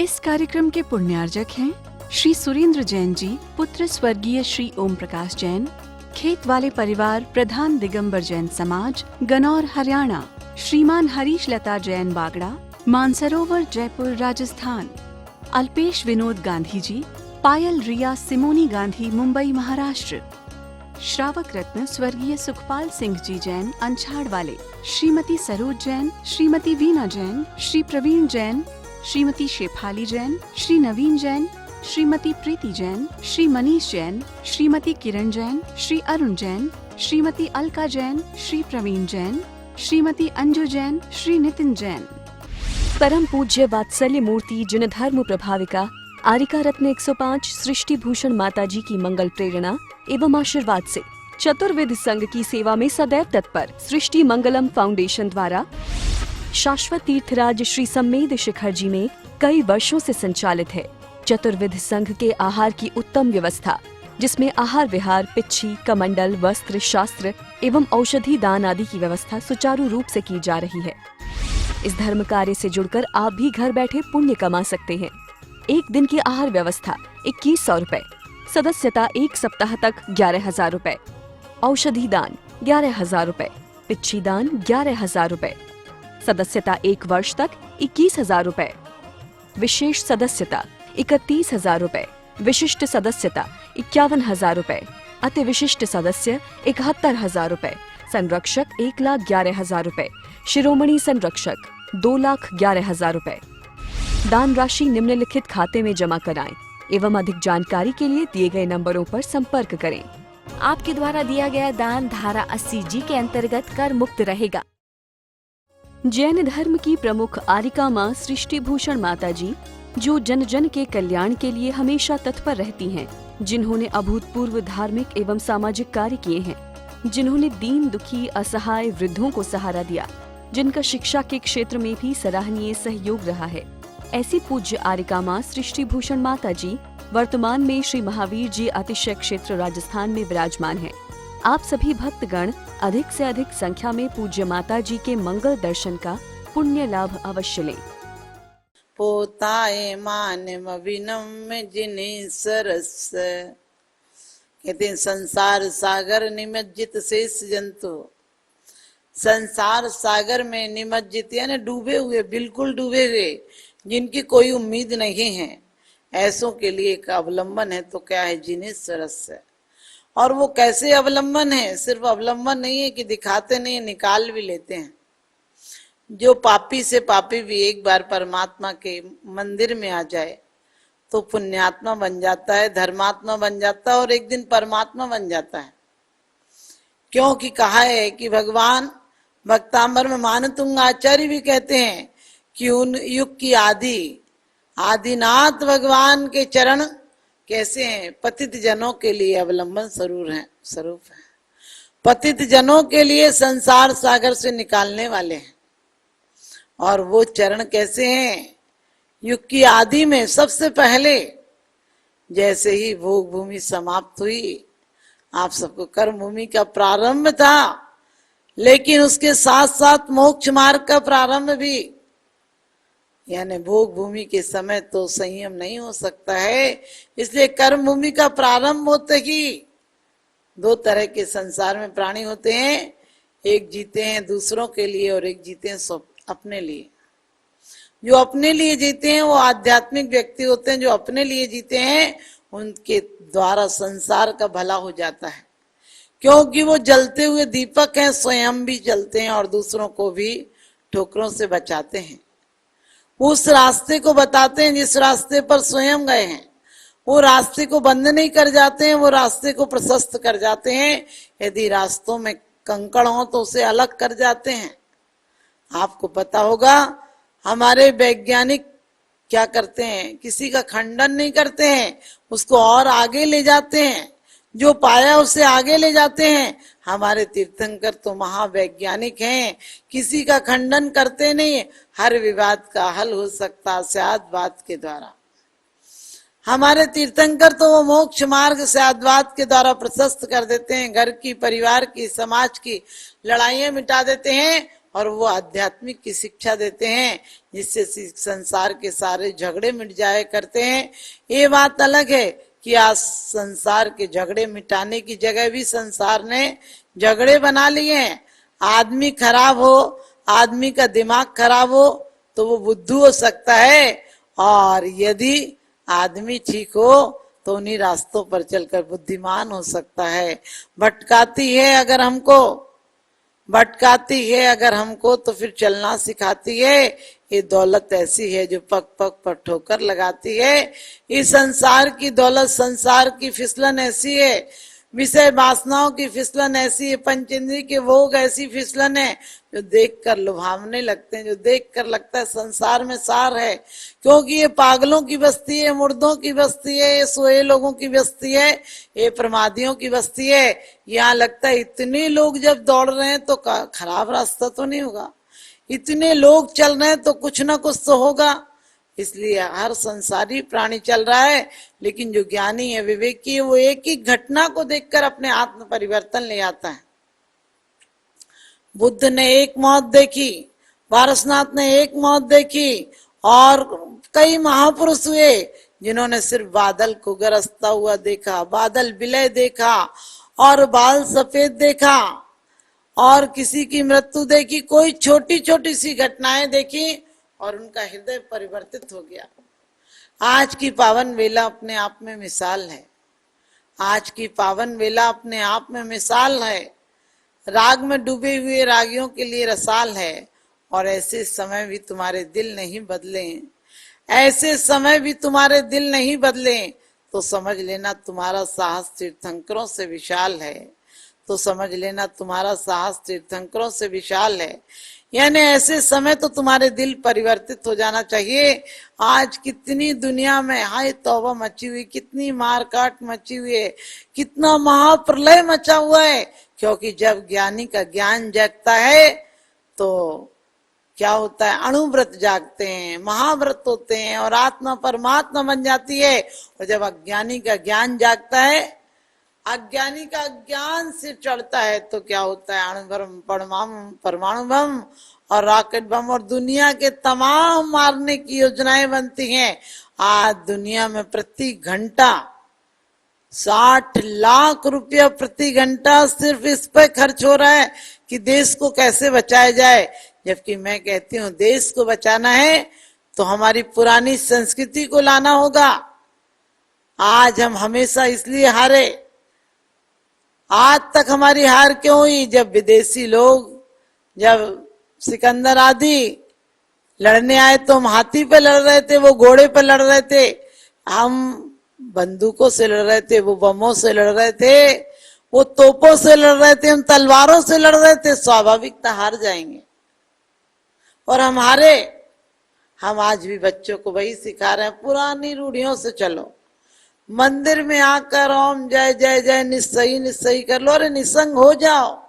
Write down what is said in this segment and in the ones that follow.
इस कार्यक्रम के पुण्यार्जक हैं श्री सुरेंद्र जैन जी, पुत्र स्वर्गीय श्री ओम प्रकाश जैन, खेत वाले परिवार, प्रधान दिगंबर जैन समाज, गनौर हरियाणा। श्रीमान हरीश लता जैन बागड़ा, मानसरोवर जयपुर राजस्थान। अल्पेश विनोद गांधी जी, पायल रिया सिमोनी गांधी मुंबई महाराष्ट्र। श्रावक रत्न स्वर्गीय सुखपाल सिंह जी जैन अंछाड़ वाले। श्रीमती सरोज जैन, श्रीमती वीना जैन, श्री प्रवीण जैन, श्रीमती शेफाली जैन, श्री नवीन जैन, श्रीमती प्रीति जैन, श्री मनीष जैन, श्रीमती किरण जैन, श्री अरुण जैन, श्रीमती अलका जैन, श्री प्रवीण जैन, श्रीमती अंजू जैन, श्री नितिन जैन। परम पूज्य वात्सल्य मूर्ति जिन धर्म प्रभाविका आरिका रत्न 105 सृष्टि भूषण माता जी की मंगल प्रेरणा एवं आशीर्वाद से चतुर्विध संघ की सेवा में सदैव तत्पर सृष्टि मंगलम फाउंडेशन द्वारा शाश्वत तीर्थराज श्री सम्मेद शिखर जी में कई वर्षों से संचालित है चतुर्विध संघ के आहार की उत्तम व्यवस्था, जिसमें आहार विहार, पिच्छी, कमंडल, वस्त्र, शास्त्र एवं औषधि दान आदि की व्यवस्था सुचारू रूप से की जा रही है। इस धर्म कार्य से जुड़कर आप भी घर बैठे पुण्य कमा सकते हैं। एक दिन की आहार व्यवस्था 2100 रुपए, सदस्यता एक सप्ताह तक 11,000 रुपए, औषधि दान 11,000 रुपए, पिच्छी दान 11,000 रुपए, सदस्यता एक वर्ष तक 21,000 रुपए, विशेष सदस्यता 31,000 रुपए, विशिष्ट सदस्यता 51,000 रुपए, अति विशिष्ट सदस्य 71,000 रुपए, संरक्षक 1,11,000 रुपए, शिरोमणि संरक्षक 2,11,000 रुपए। दान राशि निम्नलिखित खाते में जमा कराएं एवं अधिक जानकारी के लिए दिए गए नंबरों पर संपर्क करें। आपके द्वारा दिया गया दान धारा 80G के अंतर्गत कर मुक्त रहेगा। जैन धर्म की प्रमुख आरिका माँ सृष्टि भूषण माता जी, जो जन जन के कल्याण के लिए हमेशा तत्पर रहती हैं, जिन्होंने अभूतपूर्व धार्मिक एवं सामाजिक कार्य किए हैं, जिन्होंने दीन दुखी असहाय वृद्धों को सहारा दिया, जिनका शिक्षा के क्षेत्र में भी सराहनीय सहयोग रहा है, ऐसी पूज्य आरिका माँ सृष्टि भूषण माता जी वर्तमान में श्री महावीर जी अतिशय क्षेत्र राजस्थान में विराजमान है। आप सभी भक्तगण अधिक से अधिक संख्या में पूज्य माता जी के मंगल दर्शन का पुण्य लाभ अवश्य लें। पोताए मानव विनम्र जिन्हें सरस, कहते हैं संसार सागर निमज्जित शेष जंतु। संसार सागर में निमज्जित यानी डूबे हुए, बिल्कुल डूबे हुए, जिनकी कोई उम्मीद नहीं है, ऐसों के लिए एक अवलंबन है तो क्या है, जिन्हें सरस है। और वो कैसे अवलंबन है, सिर्फ अवलंबन नहीं है कि दिखाते नहीं, निकाल भी लेते हैं। जो पापी से पापी भी एक बार परमात्मा के मंदिर में आ जाए तो पुण्यात्मा बन जाता है, धर्मात्मा बन जाता है और एक दिन परमात्मा बन जाता है। क्योंकि कहा है कि भगवान भक्तांबर में मानतुंग आचार्य भी कहते हैं कि उन युग की आदिनाथ भगवान के चरण कैसे हैं, पतित जनों के लिए अवलंबन स्वरूप है, पतित जनों के लिए संसार सागर से निकालने वाले हैं। और वो चरण कैसे हैं, युग की आदि में सबसे पहले जैसे ही भोग भूमि समाप्त हुई, आप सबको कर्म भूमि का प्रारंभ था, लेकिन उसके साथ साथ मोक्ष मार्ग का प्रारंभ भी। यानी भोग भूमि के समय तो संयम नहीं हो सकता है, इसलिए कर्म भूमि का प्रारंभ होते ही दो तरह के संसार में प्राणी होते हैं, एक जीते हैं दूसरों के लिए और एक जीते हैं अपने लिए। जो अपने लिए जीते हैं वो आध्यात्मिक व्यक्ति होते हैं, जो अपने लिए जीते हैं उनके द्वारा संसार का भला हो जाता है, क्योंकि वो जलते हुए दीपक हैं, स्वयं भी जलते हैं और दूसरों को भी ठोकरों से बचाते हैं। उस रास्ते को बताते हैं जिस रास्ते पर स्वयं गए हैं, वो रास्ते को बंद नहीं कर जाते हैं, वो रास्ते को प्रशस्त कर जाते हैं। यदि रास्तों में कंकड़ हो तो उसे अलग कर जाते हैं। आपको पता होगा हमारे वैज्ञानिक क्या करते हैं, किसी का खंडन नहीं करते हैं, उसको और आगे ले जाते हैं, जो पाया उसे आगे ले जाते हैं। हमारे तीर्थंकर तो महावैज्ञानिक हैं, किसी का खंडन करते नहीं, हर विवाद का हल हो सकता सद्वाद के द्वारा। हमारे तीर्थंकर तो वो मोक्ष मार्ग सद्वाद के द्वारा प्रशस्त कर देते हैं, घर की, परिवार की, समाज की लड़ाइयां मिटा देते हैं और वो आध्यात्मिक की शिक्षा देते हैं जिससे संसार के सारे झगड़े मिट जाए करते हैं। ये बात अलग है कि आज संसार के झगड़े मिटाने की जगह भी संसार ने झगड़े बना लिए हैं। आदमी खराब हो, आदमी का दिमाग खराब हो तो वो बुद्धू हो सकता है, और यदि आदमी ठीक हो तो उन्हीं रास्तों पर चलकर बुद्धिमान हो सकता है। भटकाती है अगर हमको तो फिर चलना सिखाती है। ये दौलत ऐसी है जो पग पग पर ठोकर लगाती है। इस संसार की दौलत, संसार की फिसलन ऐसी है, विषय वासनाओं की फिसलन ऐसी है, पंचेंद्रिय के भोग ऐसी फिसलन है जो देखकर लुभावने लगते हैं, जो देखकर लगता है संसार में सार है। क्योंकि ये पागलों की बस्ती है, मुर्दों की बस्ती है, ये सोए लोगों की बस्ती है, ये प्रमादियों की बस्ती है। यहाँ लगता है इतने लोग जब दौड़ रहे हैं तो खराब रास्ता तो नहीं होगा, इतने लोग चल रहे हैं तो कुछ ना कुछ तो होगा। इसलिए हर संसारी प्राणी चल रहा है, लेकिन जो ज्ञानी है, विवेकी है, वो एक ही घटना को देखकर अपने आत्म परिवर्तन ले आता है। बुद्ध ने एक मौत देखी, पारसनाथ ने एक मौत देखी, और कई महापुरुष हुए जिन्होंने सिर्फ बादल को गरजता हुआ देखा, बादल विलय देखा, और बाल सफेद देखा, और किसी की मृत्यु देखी, कोई छोटी छोटी सी घटनाएं देखी और उनका हृदय परिवर्तित हो गया। आज की पावन वेला अपने आप में मिसाल है, आज की पावन वेला अपने आप में मिसाल है। राग में डूबे हुए रागियों के लिए रसाल है। और ऐसे समय भी तुम्हारे दिल नहीं बदले, ऐसे समय भी तुम्हारे दिल नहीं बदले तो समझ लेना तुम्हारा साहस तीर्थंकरों से विशाल है, तो समझ लेना तुम्हारा साहस तीर्थंकरों से विशाल है। यानी ऐसे समय तो तुम्हारे दिल परिवर्तित हो जाना चाहिए। आज कितनी दुनिया में हाय तौबा मची हुई, कितनी मारकाट मची हुई है, कितना महाप्रलय मचा हुआ है। क्योंकि जब ज्ञानी का ज्ञान जागता है तो क्या होता है, अणुव्रत जागते हैं, महाव्रत होते हैं और आत्मा परमात्मा बन जाती है। और जब अज्ञानी का ज्ञान जागता है, अज्ञानी का ज्ञान से चढ़ता है तो क्या होता है, अणुबम, परमाणु बम और रॉकेट बम और दुनिया के तमाम मारने की योजनाएं बनती हैं। आज दुनिया में प्रति घंटा 60 लाख रुपया प्रति घंटा सिर्फ इस पे खर्च हो रहा है कि देश को कैसे बचाया जाए। जबकि मैं कहती हूँ देश को बचाना है तो हमारी पुरानी संस्कृति को लाना होगा। आज हम हमेशा इसलिए हारे, आज तक हमारी हार क्यों हुई? जब विदेशी लोग, जब सिकंदर आदि लड़ने आए तो हम हाथी पे लड़ रहे थे, वो घोड़े पे लड़ रहे थे, हम बंदूकों से लड़ रहे थे, वो बमों से लड़ रहे थे, वो तोपों से लड़ रहे थे, हम तलवारों से लड़ रहे थे। स्वाभाविक था हार जाएंगे और हम हारे। हम आज भी बच्चों को वही सिखा रहे हैं, पुरानी रूढ़ियों से चलो। मंदिर में आकर ओम जय जय जय निस्सई निस्सई कर लो, अरे निसंग हो जाओ,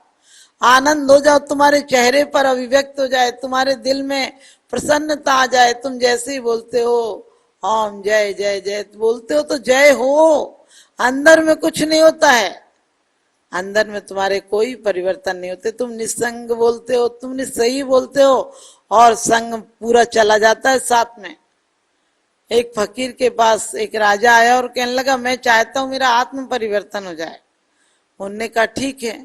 आनंद हो जाओ, तुम्हारे चेहरे पर अभिव्यक्त हो जाए, तुम्हारे दिल में प्रसन्नता आ जाए। तुम जैसे ही बोलते हो ओम जय जय जय बोलते हो तो जय हो, अंदर में कुछ नहीं होता है, अंदर में तुम्हारे कोई परिवर्तन नहीं होते। तुम निसंग बोलते हो, तुम निस्सई बोलते हो और संग पूरा चला जाता है साथ में। एक फकीर के पास एक राजा आया और कहने लगा मैं चाहता हूं मेरा आत्म परिवर्तन हो जाए। उनने कहा ठीक है।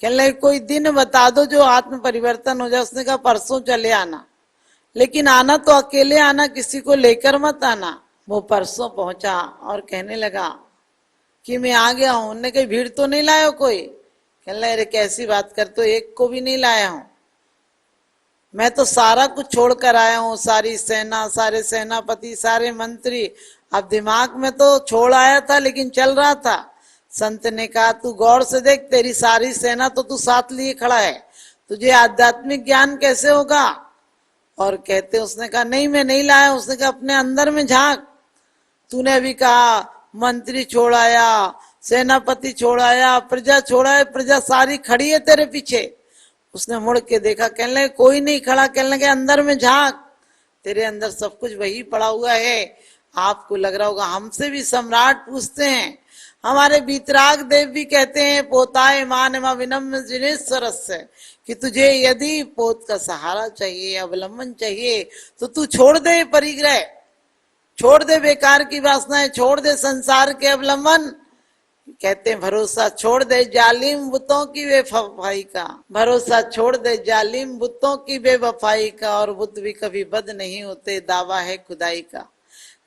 कहने लगे कोई दिन बता दो जो आत्म परिवर्तन हो जाए। उसने कहा परसों चले आना, लेकिन आना तो अकेले आना, किसी को लेकर मत आना। वो परसों पहुंचा और कहने लगा कि मैं आ गया हूं। उनने कही भीड़ तो नहीं लाया कोई? कहने लगे अरे कैसी बात करते हो, एक को भी नहीं लाया हूं, मैं तो सारा कुछ छोड़कर आया हूँ, सारी सेना, सारे सेनापति, सारे मंत्री। अब दिमाग में तो छोड़ आया था लेकिन चल रहा था। संत ने कहा तू गौर से देख, तेरी सारी सेना तो तू साथ लिए खड़ा है, तुझे आध्यात्मिक ज्ञान कैसे होगा? और कहते उसने कहा नहीं मैं नहीं लाया। उसने कहा अपने अंदर में झांक, तूने अभी कहा मंत्री छोड़ाया, सेनापति छोड़ाया, प्रजा छोड़ाया, प्रजा सारी खड़ी है तेरे पीछे। उसने मुड़ के देखा, कहने लगे कोई नहीं खड़ा। कहने लगे अंदर में झांक, तेरे अंदर सब कुछ वही पड़ा हुआ है। आपको लग रहा होगा हमसे भी सम्राट पूछते हैं, हमारे वीतराग देव भी कहते हैं पोताए मान विनम्र जिनेश्वर से, कि तुझे यदि पोत का सहारा चाहिए, अवलंबन चाहिए, तो तू छोड़ दे परिग्रह, छोड़ दे बेकार की वासनाएं, छोड़ दे संसार के अवलंबन। कहते हैं भरोसा छोड़ दे जालिम बुतों की बेवफाई का, भरोसा छोड़ दे जालिम बुतों की बेवफाई का। और बुत भी कभी बद नहीं होते, दावा है खुदाई का।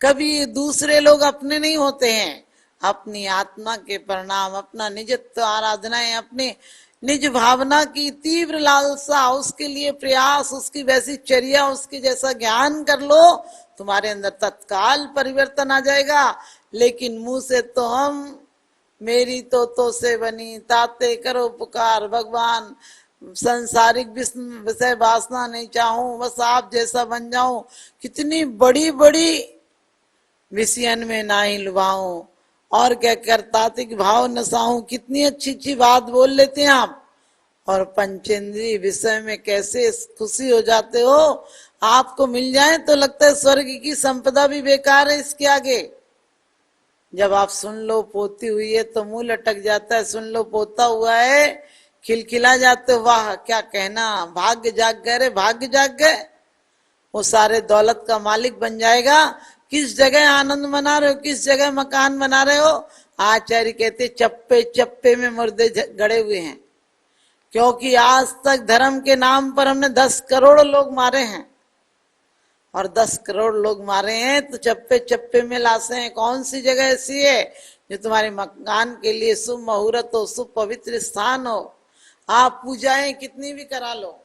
कभी दूसरे लोग अपने नहीं होते हैं, अपनी आत्मा के परिणाम, अपना निजत्व आराधनाएं, अपने निज भावना की तीव्र लालसा, उसके लिए प्रयास, उसकी वैसी चर्या, उसके जैसा ज्ञान कर लो, तुम्हारे अंदर तत्काल परिवर्तन आ जाएगा। लेकिन मुंह से तो हम मेरी तो से बनी, ताते करो पुकार भगवान, संसारिक विषय वासना नहीं चाहूं, बस आप जैसा बन जाऊं, कितनी बड़ी बड़ी विषयन में ना ही लुभाऊं, और क्या करतातिक भाव नसाऊं। कितनी अच्छी अच्छी बात बोल लेते हैं आप, और पंचेंद्रीय विषय में कैसे खुशी हो जाते हो। आपको मिल जाए तो लगता है स्वर्ग की संपदा भी बेकार है इसके आगे। जब आप सुन लो पोती हुई है तो मुंह लटक जाता है, सुन लो पोता हुआ है खिलखिला जाते हो, वाह क्या कहना, भाग्य जाग गए रे, भाग्य जाग गए। वो सारे दौलत का मालिक बन जाएगा। किस जगह आनंद मना रहे हो, किस जगह मकान बना रहे हो। आचार्य कहते चप्पे चप्पे में मुर्दे गड़े हुए हैं, क्योंकि आज तक धर्म के नाम पर हमने 10 करोड़ लोग मारे हैं, और 10 करोड़ लोग मारे हैं तो चप्पे चप्पे में लाशें हैं। कौन सी जगह ऐसी है जो तुम्हारे मकान के लिए शुभ मुहूर्त हो, शुभ पवित्र स्थान हो। आप पूजाएं कितनी भी करा लो,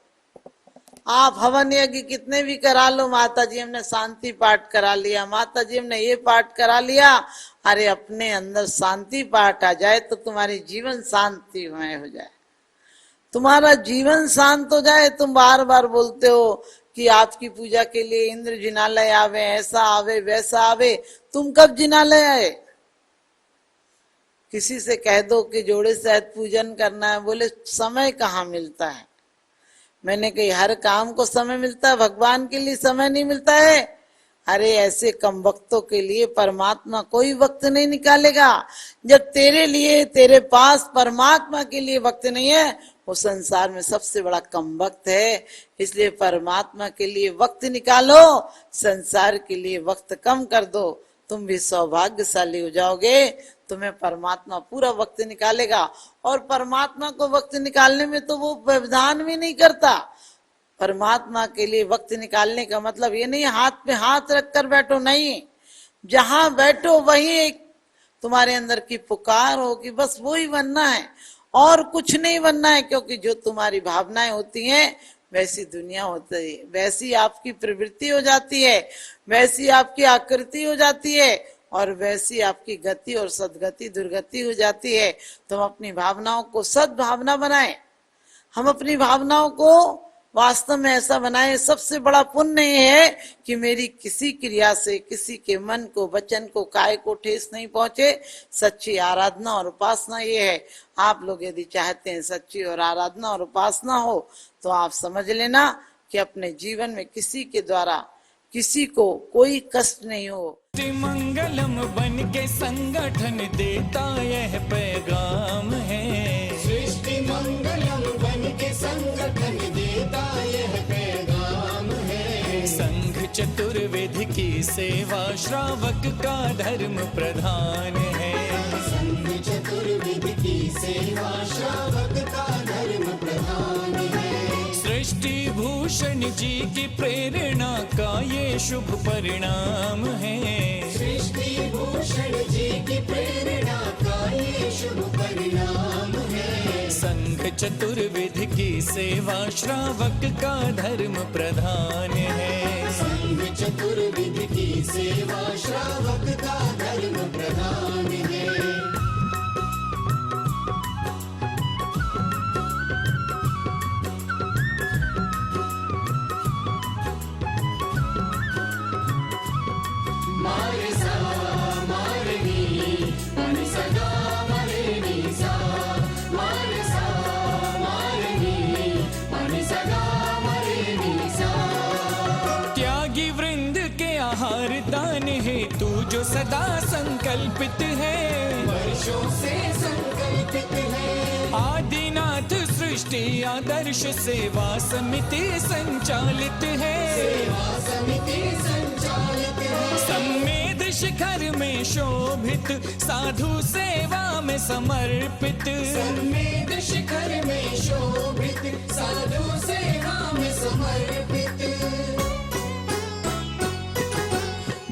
आप हवन यज्ञ कितने भी करा लो, माता जी हमने शांति पाठ करा लिया, माता जी हमने ये पाठ करा लिया, अरे अपने अंदर शांति पाठ आ जाए तो तुम्हारी जीवन शांतिमय हो जाए, तुम्हारा जीवन शांत हो जाए। तुम बार बार बोलते हो कि आपकी पूजा के लिए इंद्र जिनालय आवे, ऐसा आवे वैसा आवे। तुम कब जिनालय आए? किसी से कह दो कि जोड़े सहित पूजन करना है, बोले समय कहाँ मिलता है। मैंने कही हर काम को समय मिलता है, भगवान के लिए समय नहीं मिलता है। अरे ऐसे कम वक्तों के लिए परमात्मा कोई वक्त नहीं निकालेगा। जब तेरे लिए, तेरे पास परमात्मा के लिए वक्त नहीं है, वो संसार में सबसे बड़ा कम वक्त है। इसलिए परमात्मा के लिए वक्त निकालो, संसार के लिए वक्त कम कर दो, तुम भी सौभाग्यशाली हो जाओगे। तुम्हें परमात्मा पूरा वक्त निकालेगा, और परमात्मा को वक्त निकालने में तो वो व्यवधान भी नहीं करता। परमात्मा के लिए वक्त निकालने का मतलब ये नहीं हाथ पे हाथ रख कर बैठो, नहीं, जहां बैठो वही एक तुम्हारे अंदर की पुकार हो कि बस वो ही बनना है और कुछ नहीं बनना है। क्योंकि जो तुम्हारी भावनाएं होती हैं वैसी दुनिया होती है, वैसी आपकी प्रवृत्ति हो जाती है, वैसी आपकी आकृति हो जाती है, और वैसी आपकी गति और सदगति दुर्गति हो जाती है। तुम अपनी भावनाओं को सद्भावना बनाए, हम अपनी भावनाओं को वास्तव में ऐसा बनाए। सबसे बड़ा पुण्य ये है कि मेरी किसी क्रिया से किसी के मन को, वचन को, काय को ठेस नहीं पहुंचे। सच्ची आराधना और उपासना ये है। आप लोग यदि चाहते हैं सच्ची और आराधना और उपासना हो तो आप समझ लेना कि अपने जीवन में किसी के द्वारा किसी को कोई कष्ट नहीं हो। मंगलम बन के संगठन देता यह पैगाम है, सृष्टि मंगलम बन के संगठन देता यह पैगाम है। संघ चतुर्वेद की सेवा श्रावक का धर्म प्रधान है, संघ चतुर्वेद की सेवा श्रावक का धर्म प्रधान है। सृष्टि भूषण जी की प्रेरणा का ये शुभ परिणाम है, सृष्टि भूषण जी की प्रेरणा का ये शुभ परिणाम है। संघ चतुर्विध की सेवा श्रावक का धर्म प्रधान है, संघ चतुर्विध की सेवा श्रावक का धर्म प्रधान है। त्यागी वृंद के आहार दान है तू जो जो सदा संकल्पित है, वर्षों से संकल्पित है। आदिनाथ सृष्टि आदर्श सेवा समिति संचालित है, सेवा समिति संचालित है। सम्मेद शिखर में शोभित, साधु सेवा में समर्पित, सम्मेद शिखर में शोभित, साधु सेवा में समर्पित।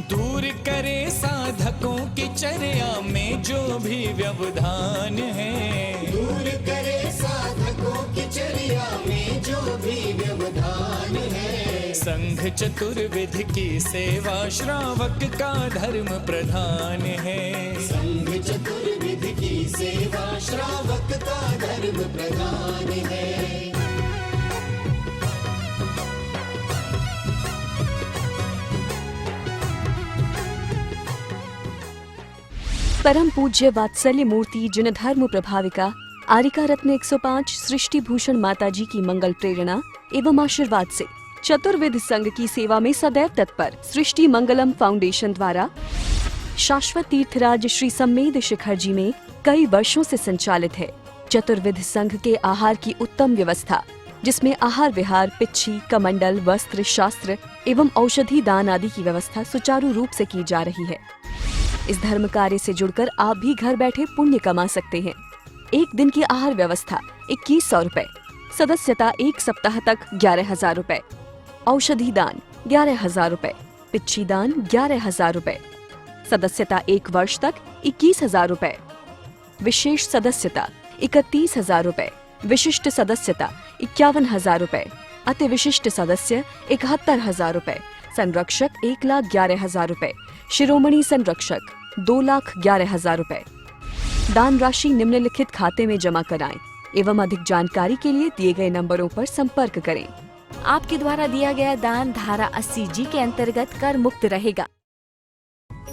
दूर करे साधकों की चर्या में जो भी व्यवधान है, दूर करे साधकों की चर्या में जो भी व्यवधान है। संघ चतुर्विध की सेवा श्रावक का धर्म प्रधान है, संघ चतुर्विध की सेवा श्रावक का धर्म प्रधान है। परम पूज्य वात्सल्य मूर्ति जिन धर्म प्रभाविका आरिका रत्न 105 सृष्टि भूषण माताजी की मंगल प्रेरणा एवं आशीर्वाद से चतुर्विध संघ की सेवा में सदैव तत्पर सृष्टि मंगलम फाउंडेशन द्वारा शाश्वत तीर्थराज श्री सम्मेद शिखर जी में कई वर्षों से संचालित है चतुर्विध संघ के आहार की उत्तम व्यवस्था, जिसमें आहार विहार, पिच्छी, कमंडल, वस्त्र, शास्त्र एवं औषधि दान आदि की व्यवस्था सुचारू रूप से की जा रही है। इस धर्म कार्य से जुड़कर आप भी घर बैठे पुण्य कमा सकते हैं। एक दिन की आहार व्यवस्था 2100 रुपए, सदस्यता एक सप्ताह तक 11,000 रुपए, औषधि दान 11,000 रुपए, पिच्छी दान 11,000 रुपए, सदस्यता एक वर्ष तक 21,000 रुपए, विशेष सदस्यता 31,000 रुपए, विशिष्ट सदस्यता 51,000 रुपए, अति विशिष्ट सदस्य 71,000 रुपए, संरक्षक 1,11,000 रुपए, शिरोमणि संरक्षक 2,11,000 रुपए। दान राशि निम्नलिखित खाते में जमा कराएं एवं अधिक जानकारी के लिए दिए गए नंबरों पर संपर्क करें। आपके द्वारा दिया गया दान धारा 80G के अंतर्गत कर मुक्त रहेगा।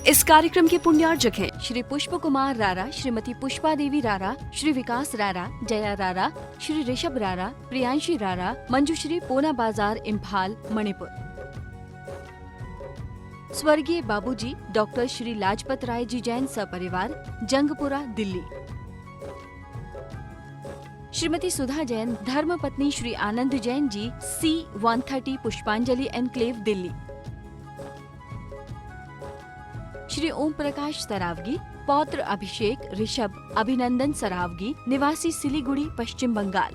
इस कार्यक्रम के पुण्यार्जक हैं श्री पुष्प कुमार रारा, श्रीमती पुष्पा देवी रारा, श्री विकास रारा, जया रारा, श्री ऋषभ रारा, प्रियांशी रारा, मंजुश्री, पूना बाजार, इम्फाल, मणिपुर। स्वर्गीय बाबूजी डॉक्टर श्री लाजपत राय जी जैन सपरिवार, जंगपुरा, दिल्ली। श्रीमती सुधा जैन, धर्मपत्नी श्री आनंद जैन जी, C130 पुष्पांजलि एनक्लेव, दिल्ली। श्री ओम प्रकाश सरावगी, पौत्र अभिषेक ऋषभ अभिनंदन सरावगी, निवासी सिलीगुड़ी, पश्चिम बंगाल।